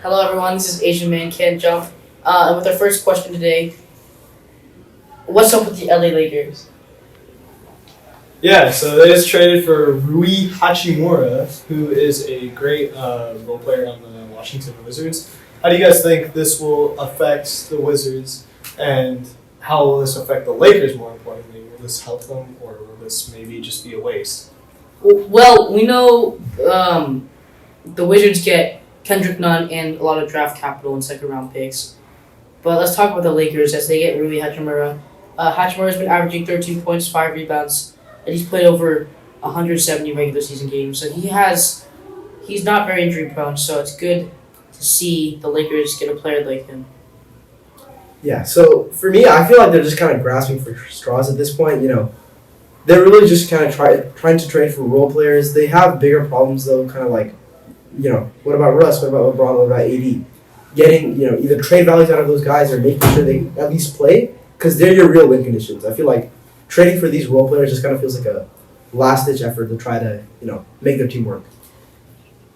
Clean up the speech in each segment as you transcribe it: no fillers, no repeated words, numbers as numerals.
Hello, everyone. This is Asian Man Can't Jump. And with our first question today, what's up with the LA Lakers? Yeah, so they just traded for Rui Hachimura, who is a great role player on the Washington Wizards. How do you guys think this will affect the Wizards, and how will this affect the Lakers more importantly? Will this help them, or will this maybe just be a waste? Well, we know the Wizards get Kendrick Nunn and a lot of draft capital and second-round picks. But let's talk about the Lakers as they get Rui Hachimura. Hachimura's been averaging 13 points, 5 rebounds, and he's played over 170 regular season games. So he's not very injury prone, so it's good to see the Lakers get a player like him. Yeah, so for me, I feel like they're just kind of grasping for straws at this point. They're really just kind of trying to trade for role players. They have bigger problems though, kind of like, what about Russ? What about LeBron? What about AD? Getting, either trade values out of those guys or making sure they at least play because they're your real win conditions. I feel like trading for these role players just kind of feels like a last-ditch effort to try to, make their team work.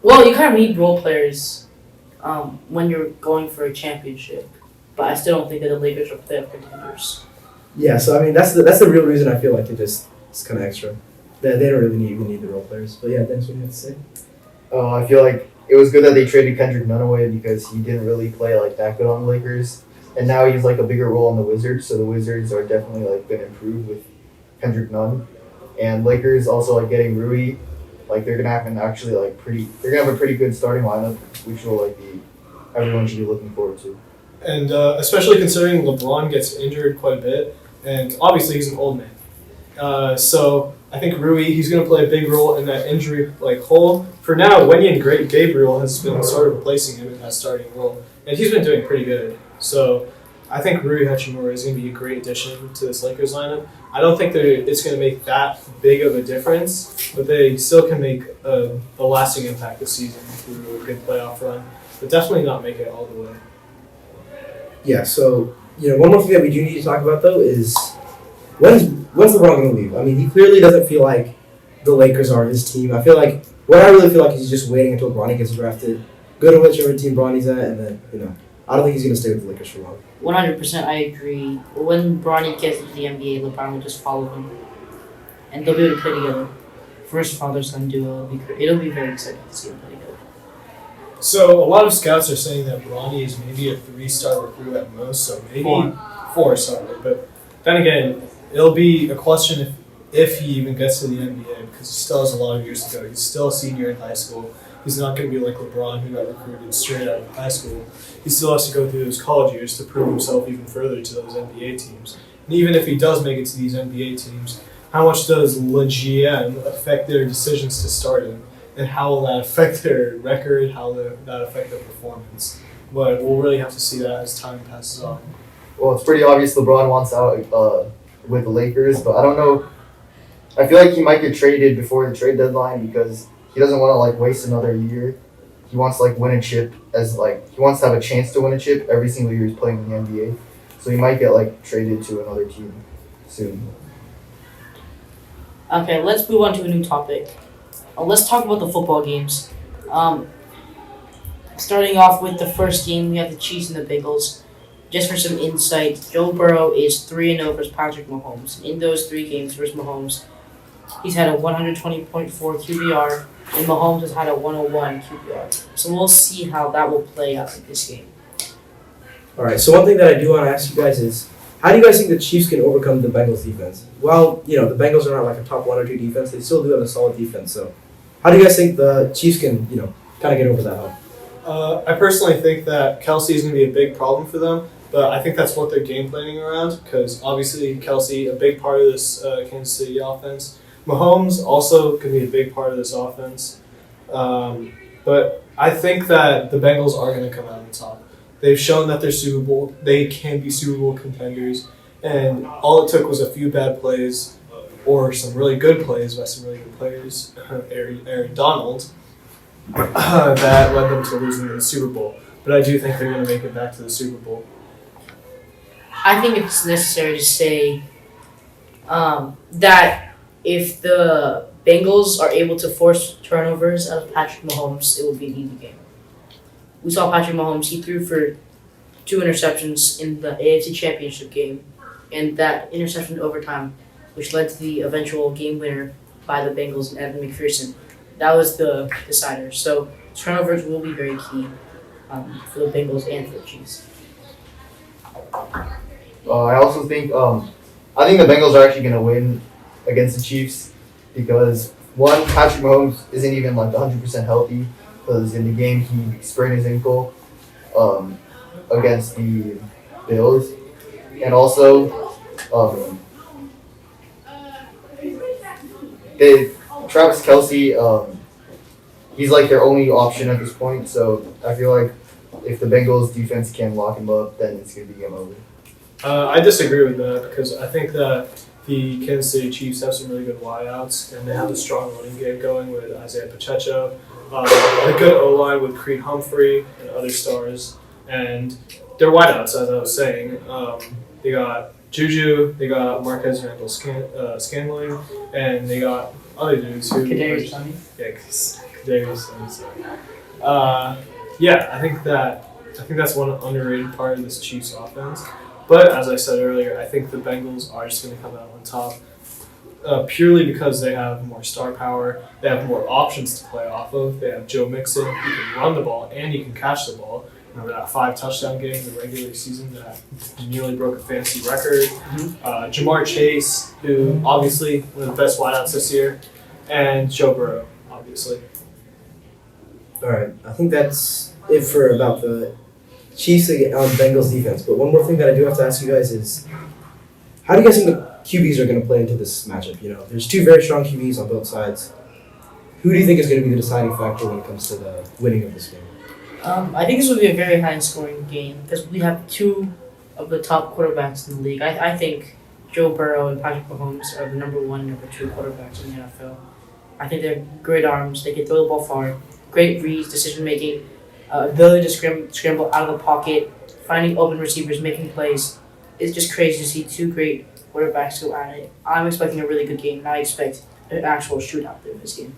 Well, you kind of need role players when you're going for a championship, but I still don't think that the Lakers are playoff contenders. Yeah, so I mean that's the real reason I feel like it's kind of extra. They don't really even need the role players. But yeah, that's what you have to say. I feel like it was good that they traded Kendrick Nunn away because he didn't really play like that good on the Lakers, and now he's like a bigger role on the Wizards. So the Wizards are definitely like going to improve with Kendrick Nunn, and Lakers also like getting Rui. Like they're gonna have a pretty good starting lineup, which will everyone should be looking forward to. And especially considering LeBron gets injured quite a bit, and obviously he's an old man. So I think Rui, he's going to play a big role in that injury hole. For now, Wenyen Gabriel has been sort of replacing him in that starting role, and he's been doing pretty good. So I think Rui Hachimura is going to be a great addition to this Lakers lineup. I don't think that it's going to make that big of a difference, but they still can make a lasting impact this season through a good playoff run, but definitely not make it all the way. Yeah, so, one more thing that we do need to talk about, though, is when's LeBron going to leave? I mean, he clearly doesn't feel like the Lakers are his team. I really feel like he's just waiting until Bronny gets drafted, go to whichever team Bronny's at, and then, I don't think he's going to stay with the Lakers for long. 100% I agree. When Bronny gets into the NBA, LeBron will just follow him. And they'll be able to play together. First father-son duo. It'll be very exciting to see them play together. So a lot of scouts are saying that Bronny is maybe a 3-star recruit at most, so maybe 4-star. But then again, it'll be a question if he even gets to the NBA because he still has a lot of years to go. He's still a senior in high school. He's not going to be like LeBron who got recruited straight out of high school. He still has to go through those college years to prove himself even further to those NBA teams. And even if he does make it to these NBA teams, how much does the GM affect their decisions to start him? And how will that affect their record? How will that affect their performance? But we'll really have to see that as time passes on. Well, it's pretty obvious LeBron wants out with the Lakers, but I don't know. I feel like he might get traded before the trade deadline because he doesn't want to waste another year. He wants to win a chip he wants to have a chance to win a chip every single year he's playing in the NBA. So he might get traded to another team soon. Okay, let's move on to a new topic. Let's talk about the football games. Starting off with the first game, we have the Chiefs and the Bengals. Just for some insight, Joe Burrow is 3-0 versus Patrick Mahomes. In those 3 games versus Mahomes, he's had a 120.4 QBR, and Mahomes has had a 101 QBR. So we'll see how that will play out in this game. All right, so one thing that I do want to ask you guys is, how do you guys think the Chiefs can overcome the Bengals defense? Well, the Bengals are not a top 1 or 2 defense. They still do have a solid defense. So how do you guys think the Chiefs can, kind of get over that hump? I personally think that Kelsey is going to be a big problem for them, but I think that's what they're game planning around because obviously Kelsey, a big part of this Kansas City offense. Mahomes also can be a big part of this offense. But I think that the Bengals are going to come out on top. They've shown that they can be Super Bowl contenders, and all it took was a few bad plays or some really good plays by some really good players, Aaron Donald, that led them to losing the Super Bowl. But I do think they're going to make it back to the Super Bowl. I think it's necessary to say that if the Bengals are able to force turnovers out of Patrick Mahomes, it will be an easy game. we saw Patrick Mahomes. He threw for 2 interceptions in the AFC Championship game, and that interception overtime, which led to the eventual game winner by the Bengals and Evan McPherson. That was the decider. So turnovers will be very key for the Bengals and for the Chiefs. I also think I think the Bengals are actually going to win against the Chiefs because one, Patrick Mahomes isn't even like 100% healthy because in the game he sprained his ankle against the Bills, and also Travis Kelce, he's like their only option at this point. So I feel like if the Bengals defense can lock him up, then it's going to be game over. I disagree with that because I think that the Kansas City Chiefs have some really good wideouts and they have a strong running game going with Isaiah Pacheco, a good O-line with Creed Humphrey and other stars, and their wideouts, as I was saying, they got Juju, they got Marquez Scantling, and they got other dudes who. Kadarius Toney. Yeah, Kadarius Toney. Sorry. Yeah, I think that's one underrated part of this Chiefs offense. But as I said earlier, I think the Bengals are just going to come out on top purely because they have more star power. They have more options to play off of. They have Joe Mixon, who can run the ball and he can catch the ball. Remember that 5-touchdown game in the regular season that nearly broke a fantasy record. Jamar Chase, who obviously one of the best wideouts this year, and Joe Burrow, obviously. All right, I think that's it for about the Chiefs on Bengals defense. But one more thing that I do have to ask you guys is, how do you guys think the QBs are going to play into this matchup? You know, there's 2 very strong QBs on both sides. Who do you think is going to be the deciding factor when it comes to the winning of this game? I think this will be a very high-scoring game because we have 2 of the top quarterbacks in the league. I think Joe Burrow and Patrick Mahomes are the number 1 and number 2 quarterbacks in the NFL. I think they're great arms. They can throw the ball far. Great reads, decision-making, ability to scramble out of the pocket, finding open receivers, making plays. It's just crazy to see 2 great quarterbacks go at it. I'm expecting a really good game, and I expect an actual shootout in this game.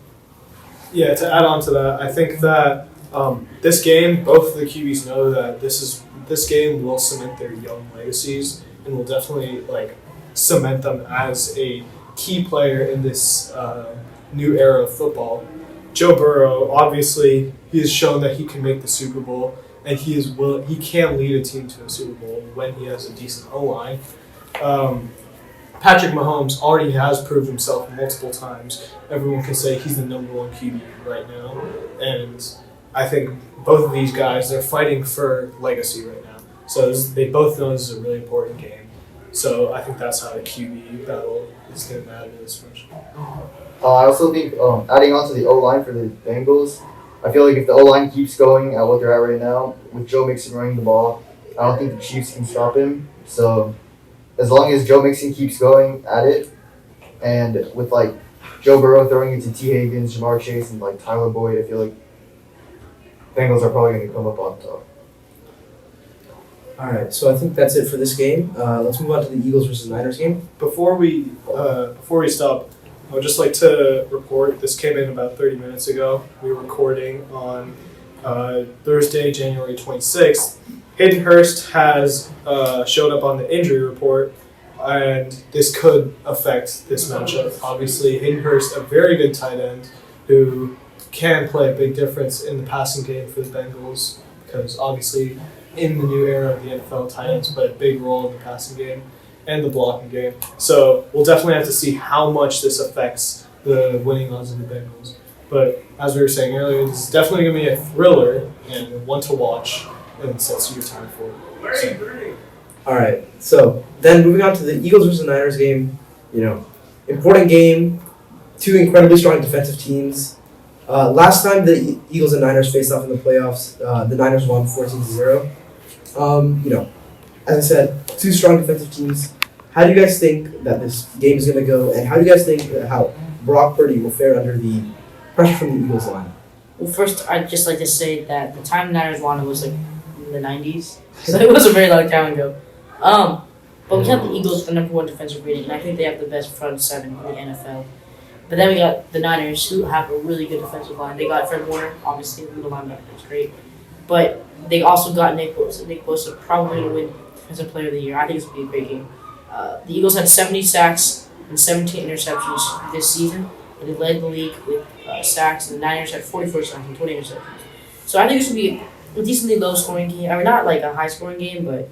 Yeah, to add on to that, I think that this game, both of the QBs know that this game will cement their young legacies and will definitely cement them as a key player in this new era of football. Joe Burrow, obviously, he has shown that he can make the Super Bowl, and he can lead a team to a Super Bowl when he has a decent O-line. Patrick Mahomes already has proved himself multiple times. Everyone can say he's the number 1 QB right now, and I think both of these guys, they're fighting for legacy right now. So they both know this is a really important game. So I think that's how the QB battle is going to matter this much. I also think adding on to the O-line for the Bengals, I feel like if the O-line keeps going at what they're at right now, with Joe Mixon running the ball, I don't think the Chiefs can stop him. So as long as Joe Mixon keeps going at it, and with Joe Burrow throwing it to T. Higgins, Jamar Chase, and Tyler Boyd, I feel like Bengals are probably going to come up on top. All right, so I think that's it for this game. Let's move on to the Eagles versus Niners game. Before we stop, I would just like to report, this came in about 30 minutes ago. We were recording on Thursday, January 26th. Hayden Hurst has showed up on the injury report, and this could affect this matchup. Obviously, Hayden Hurst, a very good tight end who can play a big difference in the passing game for the Bengals, because obviously in the new era of the NFL, tight ends play a big role in the passing game and the blocking game. So we'll definitely have to see how much this affects the winning odds of the Bengals. But as we were saying earlier, this is definitely going to be a thriller and one to watch, and sets your time for it. So. All right, so then moving on to the Eagles versus Niners game, important game, 2 incredibly strong defensive teams. Last time the Eagles and Niners faced off in the playoffs, the Niners won 14-0. As I said, 2 strong defensive teams. How do you guys think that this game is going to go, and how do you guys think how Brock Purdy will fare under the pressure from the Eagles line? Well, first, I'd just like to say that the time the Niners won was in the 90s, so it was a very long time ago. But we have the Eagles, the number 1 defensive rating, and I think they have the best front 7 in the NFL. But then we got the Niners, who have a really good defensive line. They got Fred Warner, obviously, the middle linebacker is great. But They also got Nick Bosa. Nick Bosa probably going to win Defensive Player of the Year. I think it's going to be a great game. The Eagles had 70 sacks and 17 interceptions this season, and they led the league with sacks. And the Niners had 44 sacks and 20 interceptions. So I think this will be a decently low-scoring game. I mean, not like a high-scoring game, but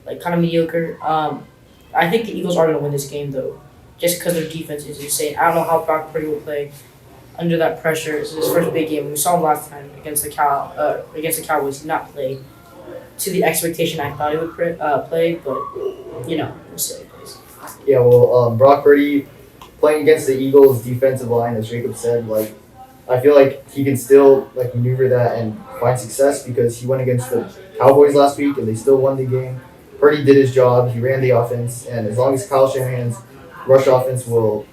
like kind of mediocre. I think the Eagles are going to win this game, though, just because their defense is insane. I don't know how Brock Purdy will play under that pressure. It's his first big game. We saw him last time against the Cowboys. He did not play to the expectation I thought he would play, but we'll see how he plays. Yeah, well, Brock Purdy playing against the Eagles' defensive line, as Jacob said, I feel like he can still maneuver that and find success because he went against the Cowboys last week and they still won the game. Purdy did his job. He ran the offense, and as long as Kyle Shanahan's rush offense will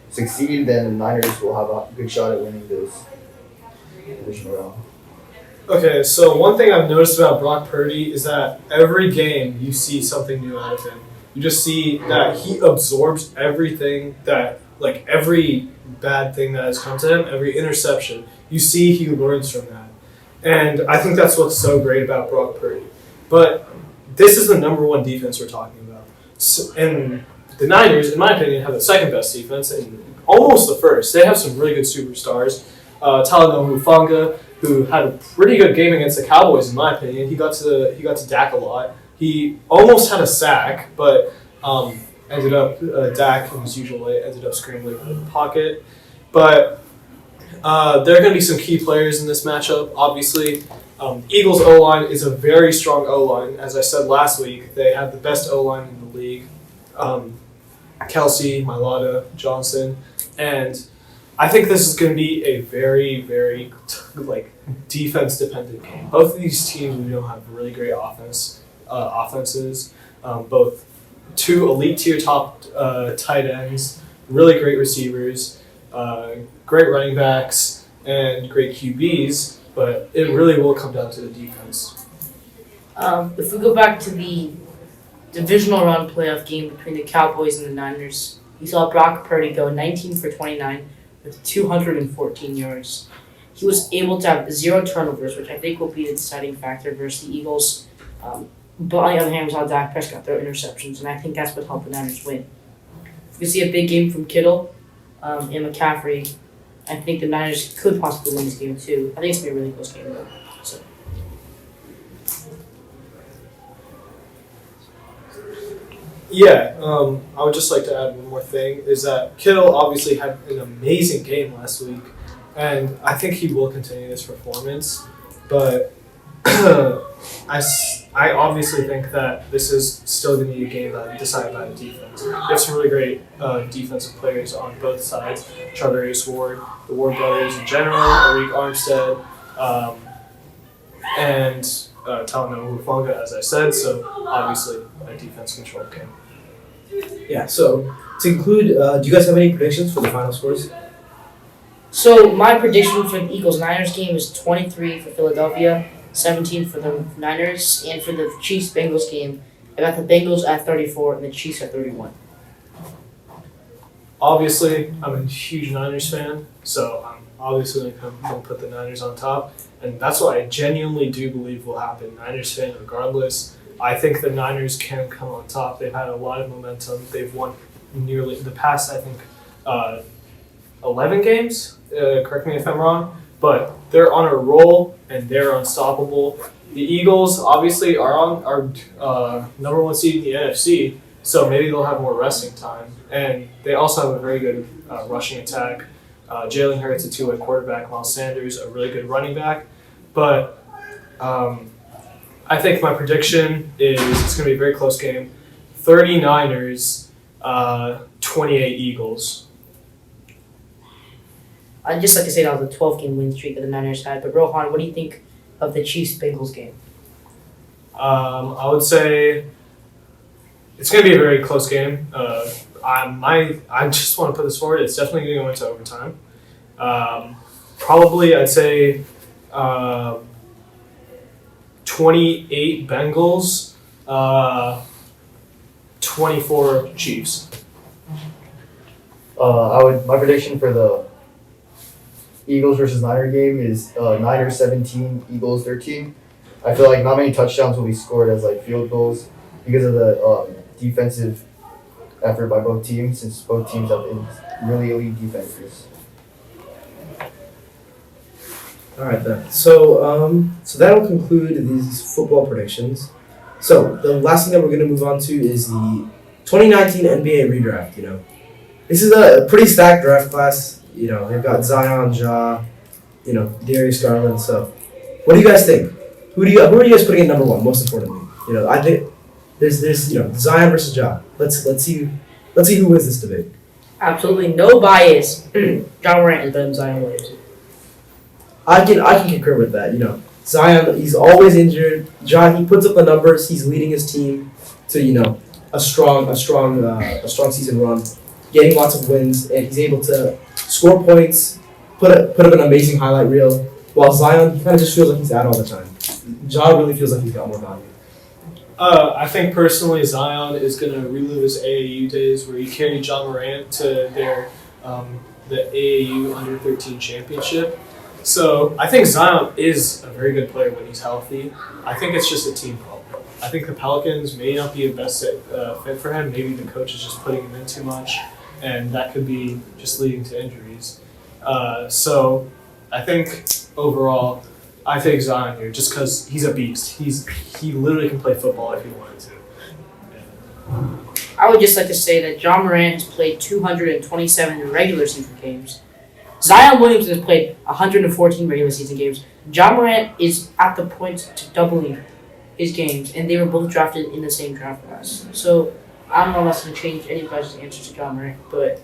succeed, then the Niners will have a good shot at winning this divisional round. Okay, so one thing I've noticed about Brock Purdy is that every game you see something new out of him. You just see that he absorbs everything that, every bad thing that has come to him, every interception. You see he learns from that. And I think that's what's so great about Brock Purdy. But this is the number one defense we're talking about. So, and the Niners, in my opinion, have the second best defense and almost the first. They have some really good superstars. Talanoa Hufanga, who had a pretty good game against the Cowboys, in my opinion. He got to Dak a lot. He almost had a sack, but ended up Dak, in his usual way, ended up scrambling in the pocket. But there are going to be some key players in this matchup. Obviously, Eagles O-line is a very strong O-line. As I said last week, they have the best O-line in the league. Kelsey, Mailata, Johnson, and I think this is going to be a very, very defense-dependent game. Both of these teams have really great offenses. Both two elite tier top tight ends, really great receivers, great running backs, and great QBs. But it really will come down to the defense. If we go back to the divisional round playoff game between the Cowboys and the Niners, you saw Brock Purdy go 19 for 29 with 214 yards. He was able to have 0 turnovers, which I think will be the deciding factor versus the Eagles. But on the other hand, we saw Dak Prescott throw interceptions, and I think that's what helped the Niners win. If we see a big game from Kittle and McCaffrey, I think the Niners could possibly win this game too. I think it's going to be a really close game though. So. Yeah, I would just like to add one more thing, is that Kittle obviously had an amazing game last week, and I think he will continue this performance, but I obviously think that this is still going to be a game that decided by the defense. We have some really great defensive players on both sides. Charvarius Ward, the Ward brothers in general, Arik Armstead, and Talanoa Hufanga, as I said, so obviously a defense-controlled game. Yeah, so to conclude, do you guys have any predictions for the final scores? So my prediction for the Eagles-Niners game is 23 for Philadelphia, 17 for the Niners, and for the Chiefs-Bengals game, I got the Bengals at 34 and the Chiefs at 31. Obviously, I'm a huge Niners fan, so I'm obviously going to put the Niners on top, and that's what I genuinely do believe will happen. Niners fan regardless. I think the Niners can come on top. They've had a lot of momentum. They've won nearly the past, I think, 11 games. Correct me if I'm wrong, but they're on a roll and they're unstoppable. The Eagles obviously are number one seed in the NFC, so maybe they'll have more resting time. And they also have a very good rushing attack. Jalen Hurts, a two-way quarterback. Miles Sanders, a really good running back. But I think my prediction is it's going to be a very close game. 39ers, 28 Eagles. I'd just like to say that was a 12-game win streak that the Niners had. But Rohan, what do you think of the Chiefs-Bengals game? I would say it's going to be a very close game. I just want to put this forward. It's definitely going to go into overtime. Probably, I'd say 28 Bengals, 24 Chiefs. My prediction for the Eagles versus Niner game is Niners 17, Eagles 13. I feel like not many touchdowns will be scored as like field goals because of the defensive effort by both teams, since both teams have really elite defenses. All right then. So that'll conclude these football predictions. So the last thing that we're gonna move on to is the 2019 NBA redraft. This is a pretty stacked draft class. They've got Zion, Ja, Darius Garland. So, what do you guys think? Who are you guys putting at number one? Most importantly, I think there's Zion versus Ja. Let's see who wins this debate. Absolutely no bias. John Morant is better than Zion Williamson. I can concur with that. Zion, he's always injured. Ja, he puts up the numbers. He's leading his team to a strong season run, getting lots of wins, and he's able to score points, put up an amazing highlight reel. While Zion, he kind of just feels like he's out all the time. Ja really feels like he's got more value. I think personally Zion is going to relive his AAU days where he carried John Morant to the AAU Under 13 championship. So I think Zion is a very good player when he's healthy. I think it's just a team problem. I think the Pelicans may not be the best fit for him. Maybe the coach is just putting him in too much, and that could be just leading to injuries. So I think overall, I take Zion here just because he's a beast. He literally can play football if he wanted to. I would just like to say that John Morant has played 227 regular season games. Zion Williamson has played 114 regular season games. John Morant is at the point to doubling his games, and they were both drafted in the same draft class. So I don't know if that's going to change anybody's answer to John Morant, but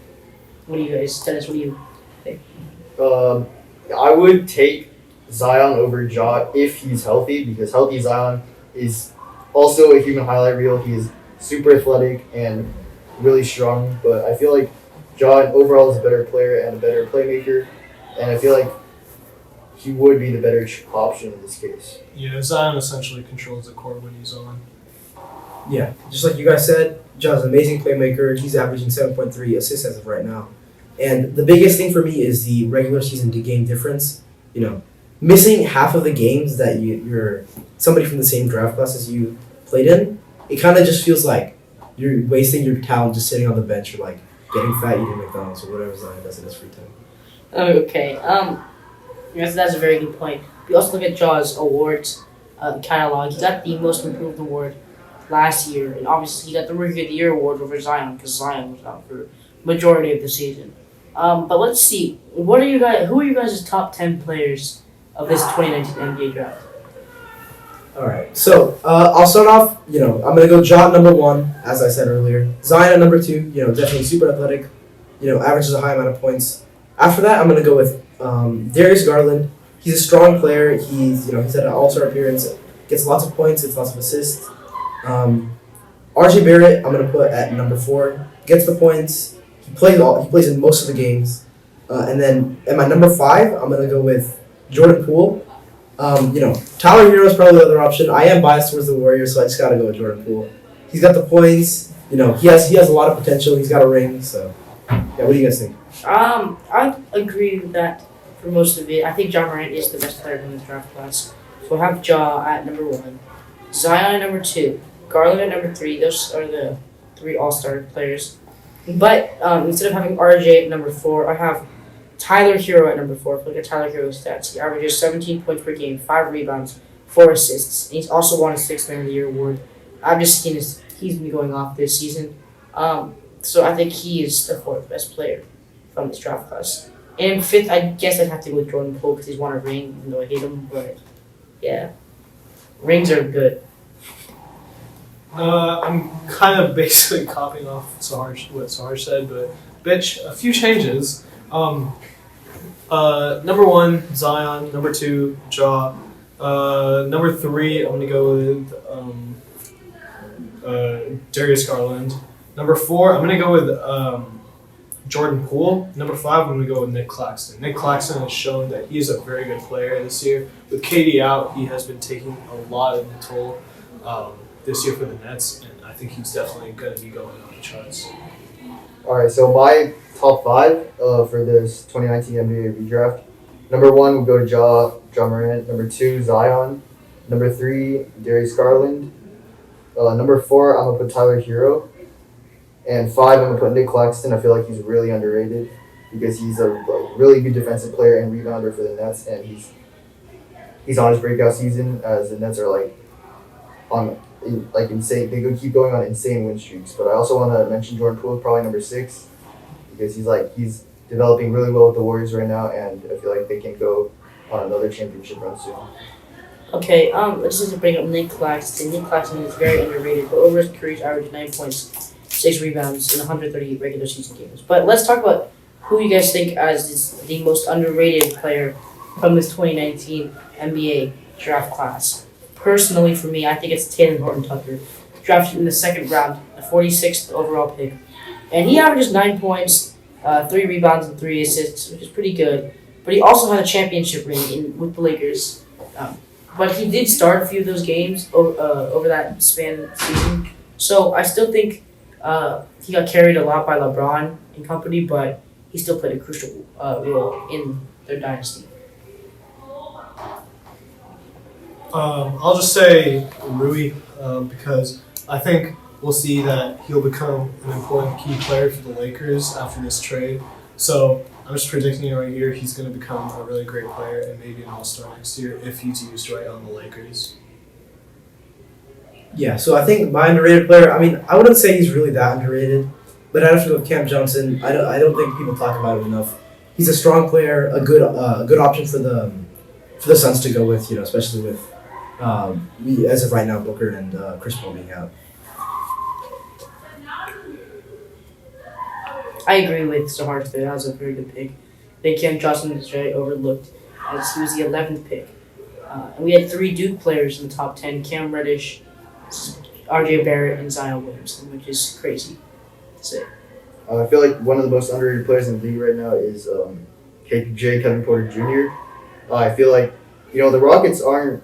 what do you guys, Dennis, what do you think? I would take Zion over Ja if he's healthy, because healthy Zion is also a human highlight reel. He is super athletic and really strong, but I feel like Ja overall is a better player and a better playmaker, and I feel like he would be the better option in this case. Yeah, Zion essentially controls the court when he's on. Yeah, just like you guys said, Ja's an amazing playmaker. He's averaging 7.3 assists as of right now. And the biggest thing for me is the regular season to game difference. Missing half of the games that you're somebody from the same draft class as you played in, it kind of just feels like you're wasting your talent just sitting on the bench or like getting fat eating McDonald's or whatever Zion does in his free time. Okay, that's a very good point. We also look at Ja's awards catalog. He got the Most Improved award last year, and obviously he got the Rookie of the Year award over Zion because Zion was out for majority of the season. But let's see, who are you guys' top 10 players of this 2019 NBA draft? All right, so I'll start off. I'm gonna go Ja number one, as I said earlier. Zion at number two. Definitely super athletic. Averages a high amount of points. After that, I'm gonna go with Darius Garland. He's a strong player. He's had an All-Star appearance. Gets lots of points. Gets lots of assists. RJ Barrett, I'm gonna put at number four. Gets the points. He plays in most of the games. And then at my number five, I'm gonna go with Jordan Poole. Tyler Hero is probably the other option. I am biased towards the Warriors, so I just gotta go with Jordan Poole. He's got the points. He has a lot of potential. He's got a ring. So, yeah. What do you guys think? I agree with that for most of it. I think John Morant is the best player in the draft class. So I have Ja at number one, Zion at number two, Garland at number three. Those are the three All-Star players. But instead of having RJ at number four, I have Tyler Hero at number four. Look at Tyler Hero's stats. He averages 17 points per game, 5 rebounds, 4 assists. And he's also won a Sixth Man of the Year award. I've just seen he's been going off this season. So I think he is the fourth best player from this draft class. And fifth, I guess I'd have to go with Jordan Poole because he's won a ring, even though I hate him. But yeah, rings are good. I'm kind of basically copying off what Sarge said, but a few changes. Number one, Zion. Number two, Ja. Number three, I'm gonna go with Darius Garland. Number four, I'm gonna go with Jordan Poole. Number five, I'm gonna go with Nick Claxton. Nick Claxton has shown that he is a very good player this year. With KD out, he has been taking a lot of the toll this year for the Nets, and I think he's definitely gonna be going on the charts. All right, so my top five for this 2019 NBA redraft. Number one would go to Ja Morant. Number two, Zion. Number 3, Darius Garland. Number 4, I'm gonna put Tyler Hero. And 5, I'm gonna put Nick Claxton. I feel like he's really underrated because he's a really good defensive player and rebounder for the Nets, and he's on his breakout season as the Nets are insane. They could keep going on insane win streaks. But I also want to mention Jordan Poole, probably number 6, because he's developing really well with the Warriors right now, and I feel like they can go on another championship run soon. Okay, let's just bring up Nick Claxton. Nick Claxton is very underrated, but over his career, he's averaged 9 points, 6 rebounds in 130 regular season games. But let's talk about who you guys think as the most underrated player from this 2019 NBA draft class. Personally, for me, I think it's Taylor Horton-Tucker, drafted in the 2nd round, the 46th overall pick. And he averages 9 points, 3 rebounds, and 3 assists, which is pretty good. But he also had a championship ring with the Lakers. But he did start a few of those games over that span of the season. So I still think he got carried a lot by LeBron and company, but he still played a crucial role in their dynasty. I'll just say Rui because I think we'll see that he'll become an important key player for the Lakers after this trade. So I'm just predicting it right here. He's going to become a really great player and maybe an all-star next year if he's used right on the Lakers. Yeah, so I think my underrated player, I mean, I wouldn't say he's really that underrated, but I'd have to go with Cam Johnson. I don't think people talk about him enough. He's a strong player, a good option for the Suns to go with, especially with as of right now, Booker and Chris Paul being out. I agree with Sahar there. That was a very good pick. I think Cam Johnson is very overlooked as he was the 11th pick. And we had 3 Duke players in the top 10, Cam Reddish, RJ Barrett, and Zion Williamson, which is crazy to say. I feel like one of the most underrated players in the league right now is Kevin Porter Jr. I feel like, the Rockets aren't.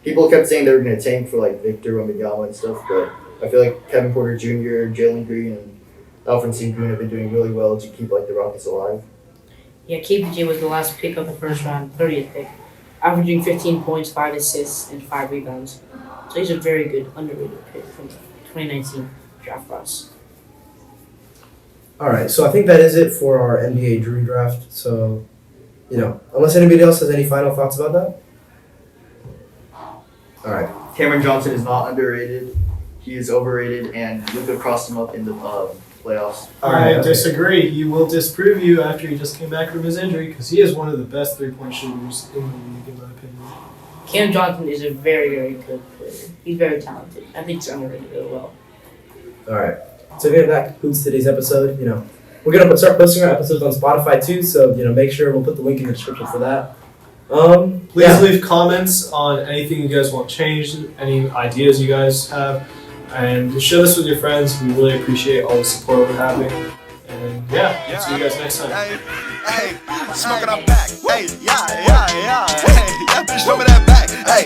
People kept saying they were going to tank for Victor Wembanyama and stuff, but I feel like Kevin Porter Jr., Jalen Green, and Alfred Sengun have been doing really well to keep the Rockets alive. Yeah, KPJ was the last pick of the first round, 30th pick, averaging 15 points, 5 assists, and 5 rebounds. So he's a very good underrated pick from the 2019 draft class. All right, so I think that is it for our NBA Dream Draft. So, unless anybody else has any final thoughts about that? All right. Cameron Johnson is not underrated. He is overrated, and Luka crossed him up in the playoffs. I disagree. He will disprove you after he just came back from his injury because he is one of the best three-point shooters in the league, in my opinion. Cam Johnson is a very, very good player. He's very talented. I think he's underrated as well. All right. So again, that concludes today's episode. We're gonna start posting our episodes on Spotify too. So make sure we'll put the link in the description for that. Please leave comments on anything you guys want changed, any ideas you guys have, and share this with your friends. We really appreciate all the support we're having. And see you guys next time. Hey, smoking up back. Hey, yeah. Hey, yeah, bitch, show me that back. Hey.